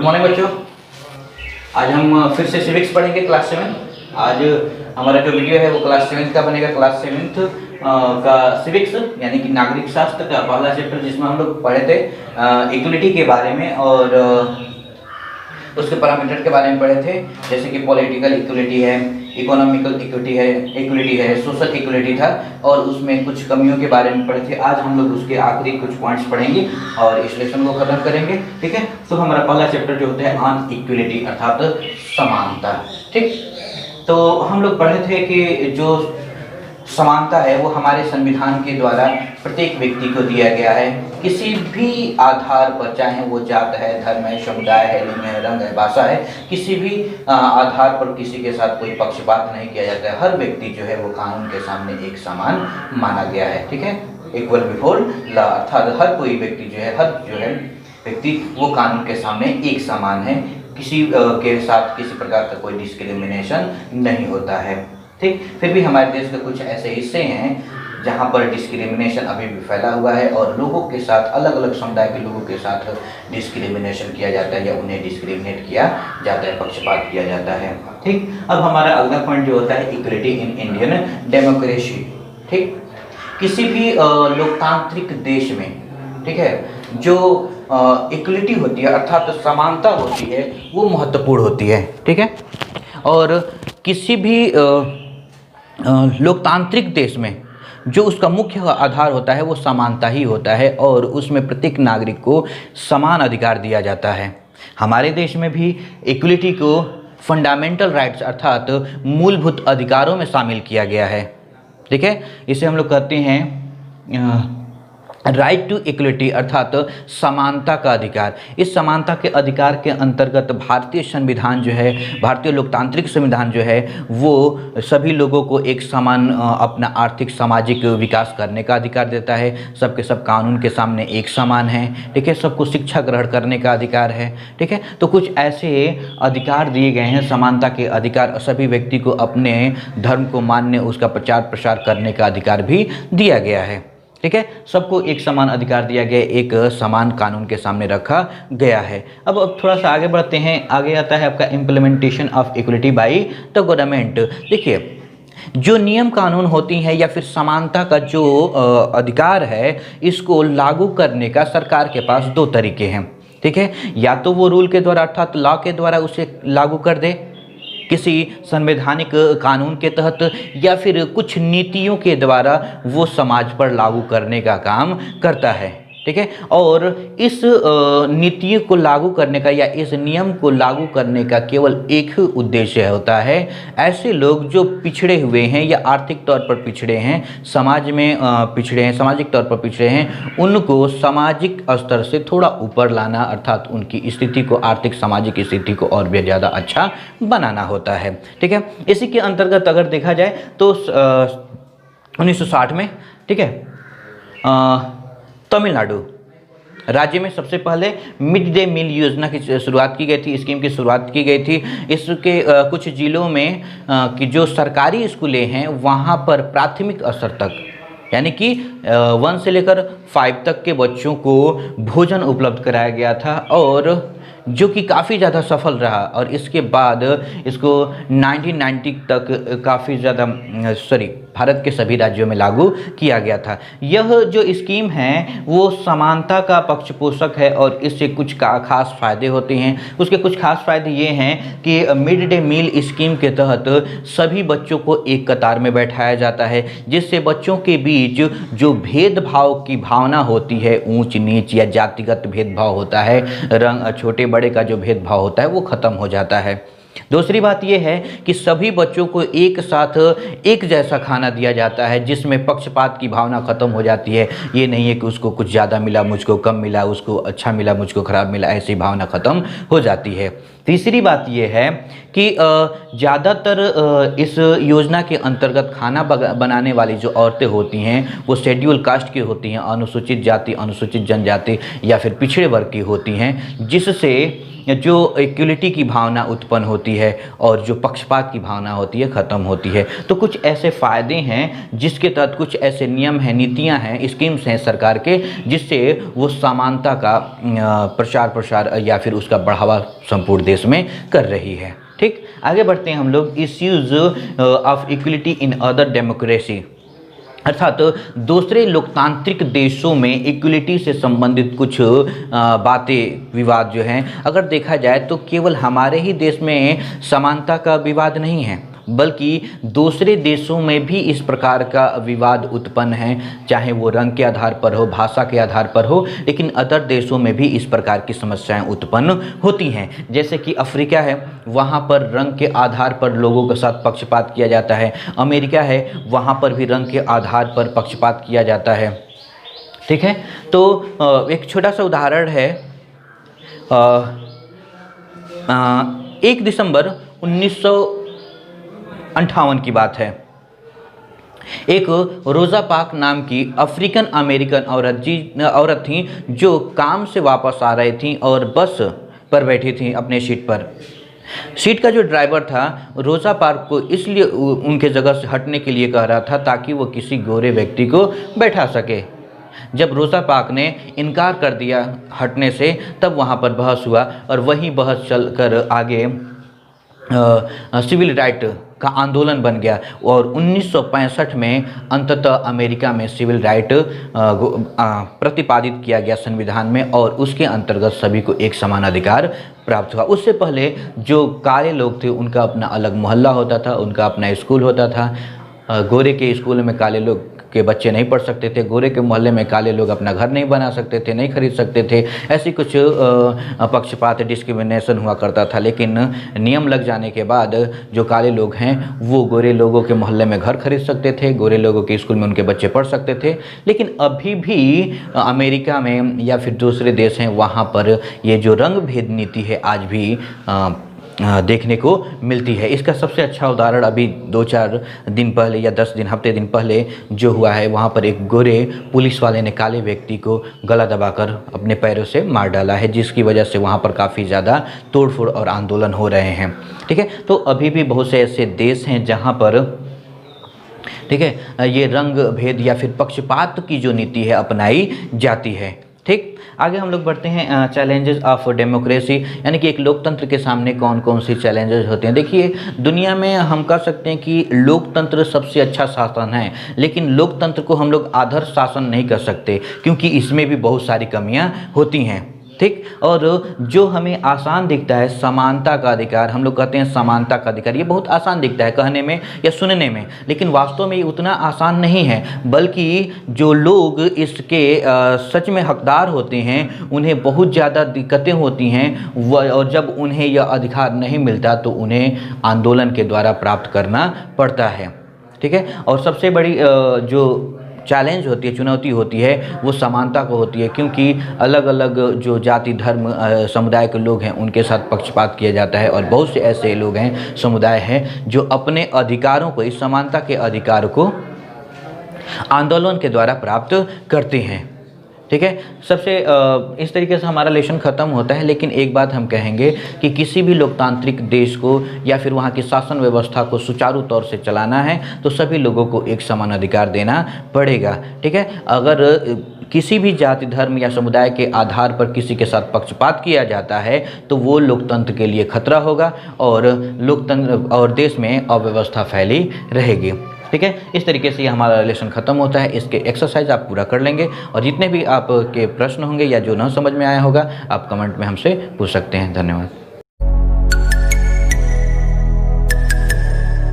Morning बच्चों। आज हम फिर से सिविक्स पढ़ेंगे क्लास 7। आज हमारा जो वीडियो है वो क्लास 7 का बनेगा। क्लास 7 का सिविक्स यानी कि नागरिक शास्त्र का पहला चैप्टर, जिसमें हम लोग पढ़े थे इक्वलिटी के बारे में और उसके पैरामीटर के बारे में पढ़े थे, जैसे कि पॉलिटिकल इक्वलिटी है, इकोनॉमिकल इक्वलिटी है, सोशल इक्वलिटी था और उसमें कुछ कमियों के बारे में पढ़े थे। आज हम लोग उसके आखिरी कुछ पॉइंट्स पढ़ेंगे और इस लेसन को खत्म करेंगे। ठीक है, तो हमारा पहला चैप्टर जो होता है ऑन इक्वलिटी अर्थात समानता। ठीक, तो हम लोग पढ़े थे कि जो समानता है वो हमारे संविधान के द्वारा प्रत्येक व्यक्ति को दिया गया है, किसी भी आधार पर, चाहे वो जात है, धर्म है, समुदाय है, लिंग है, रंग है, भाषा है, किसी भी आधार पर किसी के साथ कोई पक्षपात नहीं किया जाता है। हर व्यक्ति जो है वो कानून के सामने एक समान माना गया है। ठीक है, इक्वल बिफोर लॉ अर्थात हर कोई व्यक्ति जो है व्यक्ति वो कानून के सामने एक समान है, किसी के साथ किसी प्रकार का कोई डिस्क्रिमिनेशन नहीं होता है। ठीक, फिर भी हमारे देश के कुछ ऐसे हिस्से हैं जहाँ पर डिस्क्रिमिनेशन अभी भी फैला हुआ है और लोगों के साथ, अलग अलग समुदाय के लोगों के साथ डिस्क्रिमिनेशन किया जाता है या उन्हें डिस्क्रिमिनेट किया जाता है, पक्षपात किया जाता है। ठीक, अब हमारा अगला पॉइंट जो होता है इक्वलिटी इन इंडियन डेमोक्रेसी। ठीक, किसी भी लोकतांत्रिक देश में, ठीक है, जो इक्वलिटी होती है अर्थात समानता होती है वो महत्वपूर्ण होती है। ठीक है, और किसी भी लोकतांत्रिक देश में जो उसका मुख्य आधार होता है वो समानता ही होता है और उसमें प्रत्येक नागरिक को समान अधिकार दिया जाता है। हमारे देश में भी इक्वलिटी को फंडामेंटल राइट्स अर्थात मूलभूत अधिकारों में शामिल किया गया है। ठीक है, इसे हम लोग कहते हैं राइट टू इक्वलिटी अर्थात समानता का अधिकार। इस समानता के अधिकार के अंतर्गत भारतीय संविधान जो है, भारतीय लोकतांत्रिक संविधान जो है वो सभी लोगों को एक समान अपना आर्थिक सामाजिक विकास करने का अधिकार देता है। सबके सब कानून के सामने एक समान है। ठीक है, सबको शिक्षा ग्रहण करने का अधिकार है। ठीक है, तो कुछ ऐसे अधिकार दिए गए हैं, समानता के अधिकार। सभी व्यक्ति को अपने धर्म को मानने, उसका प्रचार प्रसार करने का अधिकार भी दिया गया है। ठीक है, सबको एक समान अधिकार दिया गया, एक समान कानून के सामने रखा गया है। अब थोड़ा सा आगे बढ़ते हैं। आगे आता है आपका implementation of equality by the government. देखिए, जो नियम कानून होती हैं या फिर समानता का जो अधिकार है, इसको लागू करने का सरकार के पास दो तरीके हैं। ठीक है, या तो वो रूल के द्वारा अर्थात लॉ के द्वारा उसे लागू कर दे किसी संवैधानिक कानून के तहत, या फिर कुछ नीतियों के द्वारा वो समाज पर लागू करने का काम करता है। ठीक है, और इस नीति को लागू करने का या इस नियम को लागू करने का केवल एक ही उद्देश्य होता है, ऐसे लोग जो पिछड़े हुए हैं या आर्थिक तौर पर पिछड़े हैं, समाज में पिछड़े हैं, सामाजिक तौर पर पिछड़े हैं, उनको सामाजिक स्तर से थोड़ा ऊपर लाना अर्थात उनकी स्थिति को, आर्थिक सामाजिक स्थिति को और भी ज़्यादा अच्छा बनाना होता है। ठीक है, इसी के अंतर्गत अगर देखा जाए तो 1960 में, ठीक है, तमिलनाडु राज्य में सबसे पहले मिड डे मील योजना की शुरुआत की गई थी, स्कीम की शुरुआत की गई थी। इसके कुछ जिलों में कि जो सरकारी स्कूलें हैं वहाँ पर प्राथमिक स्तर तक यानी कि 1 से लेकर 5 तक के बच्चों को भोजन उपलब्ध कराया गया था और जो कि काफ़ी ज़्यादा सफल रहा। और इसके बाद इसको 1990 तक काफ़ी ज़्यादा भारत के सभी राज्यों में लागू किया गया था। यह जो स्कीम है वो समानता का पक्षपोषक है और इससे कुछ खास फ़ायदे होते हैं। उसके कुछ खास फ़ायदे ये हैं कि मिड डे मील स्कीम के तहत सभी बच्चों को एक कतार में बैठाया जाता है, जिससे बच्चों के बीच जो भेदभाव की भावना होती है, ऊंच नीच या जातिगत भेदभाव होता है, रंग छोटे बड़े का जो भेदभाव होता है वो ख़त्म हो जाता है। दूसरी बात यह है कि सभी बच्चों को एक साथ एक जैसा खाना दिया जाता है, जिसमें पक्षपात की भावना ख़त्म हो जाती है। ये नहीं है कि उसको कुछ ज़्यादा मिला, मुझको कम मिला, उसको अच्छा मिला, मुझको ख़राब मिला, ऐसी भावना ख़त्म हो जाती है। तीसरी बात यह है कि ज़्यादातर इस योजना के अंतर्गत खाना बनाने वाली जो औरतें होती हैं वो शेड्यूल कास्ट की होती हैं, अनुसूचित जाति, अनुसूचित जनजाति या फिर पिछड़े वर्ग की होती हैं, जिससे जो इक्वलिटी की भावना उत्पन्न होती है और जो पक्षपात की भावना होती है ख़त्म होती है। तो कुछ ऐसे फ़ायदे हैं जिसके तहत कुछ ऐसे नियम हैं, नीतियां हैं, स्कीम्स हैं सरकार के, जिससे वो समानता का प्रसार या फिर उसका बढ़ावा संपूर्ण देश में कर रही है। ठीक, आगे बढ़ते हैं हम लोग। Issues of equality in other democracy, अर्थात दूसरे लोकतांत्रिक देशों में इक्वलिटी से संबंधित कुछ बातें, विवाद जो हैं, अगर देखा जाए तो केवल हमारे ही देश में समानता का विवाद नहीं है, बल्कि दूसरे देशों में भी इस प्रकार का विवाद उत्पन्न है, चाहे वो रंग के आधार पर हो, भाषा के आधार पर हो, लेकिन अदर देशों में भी इस प्रकार की समस्याएं उत्पन्न होती हैं। जैसे कि अफ्रीका है, वहाँ पर रंग के आधार पर लोगों के साथ पक्षपात किया जाता है। अमेरिका है, वहाँ पर भी रंग के आधार पर पक्षपात किया जाता है। ठीक है, तो एक छोटा सा उदाहरण है। 1 दिसंबर 1958 की बात है। एक रोज़ा पार्क नाम की अफ्रीकन अमेरिकन औरत थी जो काम से वापस आ रही थी और बस पर बैठी थी अपने सीट पर। सीट का जो ड्राइवर था रोज़ा पार्क को इसलिए उनके जगह से हटने के लिए कह रहा था ताकि वो किसी गोरे व्यक्ति को बैठा सके। जब रोज़ा पार्क ने इनकार कर दिया हटने से, तब वहाँ पर बहस हुआ और वही बहस चलकर आगे सिविल राइट का आंदोलन बन गया और 1965 में अंततः अमेरिका में सिविल राइट प्रतिपादित किया गया संविधान में और उसके अंतर्गत सभी को एक समान अधिकार प्राप्त हुआ। उससे पहले जो काले लोग थे उनका अपना अलग मोहल्ला होता था, उनका अपना स्कूल होता था। गोरे के स्कूल में काले लोग के बच्चे नहीं पढ़ सकते थे, गोरे के मोहल्ले में काले लोग अपना घर नहीं बना सकते थे, नहीं खरीद सकते थे। ऐसी कुछ पक्षपात, डिस्क्रिमिनेशन हुआ करता था। लेकिन नियम लग जाने के बाद जो काले लोग हैं वो गोरे लोगों के मोहल्ले में घर खरीद सकते थे, गोरे लोगों के स्कूल में उनके बच्चे पढ़ सकते थे। लेकिन अभी भी अमेरिका में या फिर दूसरे देश हैं, वहाँ पर ये जो रंग भेद नीति है आज भी देखने को मिलती है। इसका सबसे अच्छा उदाहरण अभी 2-4 दिन पहले या 10 दिन, हफ्ते दिन पहले जो हुआ है, वहाँ पर एक गोरे पुलिस वाले ने काले व्यक्ति को गला दबाकर अपने पैरों से मार डाला है, जिसकी वजह से वहाँ पर काफ़ी ज़्यादा तोड़फोड़ और आंदोलन हो रहे हैं। ठीक है, तो अभी भी बहुत से ऐसे देश हैं जहाँ पर, ठीक है, ये रंग भेद या फिर पक्षपात की जो नीति है अपनाई जाती है। ठीक, आगे हम लोग बढ़ते हैं। चैलेंजेस ऑफ डेमोक्रेसी, यानी कि एक लोकतंत्र के सामने कौन कौन सी चैलेंजेस होते हैं। देखिए, दुनिया में हम कह सकते हैं कि लोकतंत्र सबसे अच्छा शासन है, लेकिन लोकतंत्र को हम लोग आदर्श शासन नहीं कर सकते क्योंकि इसमें भी बहुत सारी कमियां होती हैं। ठीक, और जो हमें आसान दिखता है समानता का अधिकार, हम लोग कहते हैं समानता का अधिकार, ये बहुत आसान दिखता है कहने में या सुनने में, लेकिन वास्तव में ये उतना आसान नहीं है। बल्कि जो लोग इसके सच में हकदार होते हैं उन्हें बहुत ज़्यादा दिक्कतें होती हैं और जब उन्हें यह अधिकार नहीं मिलता तो उन्हें आंदोलन के द्वारा प्राप्त करना पड़ता है। ठीक है, और सबसे बड़ी जो चैलेंज होती है, चुनौती होती है, वो समानता को होती है, क्योंकि अलग अलग जो जाति धर्म समुदाय के लोग हैं उनके साथ पक्षपात किया जाता है और बहुत से ऐसे लोग हैं, समुदाय हैं, जो अपने अधिकारों को, इस समानता के अधिकार को आंदोलन के द्वारा प्राप्त करते हैं। ठीक है, सबसे इस तरीके से हमारा लेसन ख़त्म होता है। लेकिन एक बात हम कहेंगे कि किसी भी लोकतांत्रिक देश को या फिर वहाँ की शासन व्यवस्था को सुचारू तौर से चलाना है तो सभी लोगों को एक समान अधिकार देना पड़ेगा। ठीक है, अगर किसी भी जाति धर्म या समुदाय के आधार पर किसी के साथ पक्षपात किया जाता है तो वो लोकतंत्र के लिए खतरा होगा और लोकतंत्र और देश में अव्यवस्था फैली रहेगी। ठीक है, इस तरीके से हमारा लेसन ख़त्म होता है। इसके एक्सरसाइज आप पूरा कर लेंगे और जितने भी आपके प्रश्न होंगे या जो ना समझ में आया होगा आप कमेंट में हमसे पूछ सकते हैं। धन्यवाद।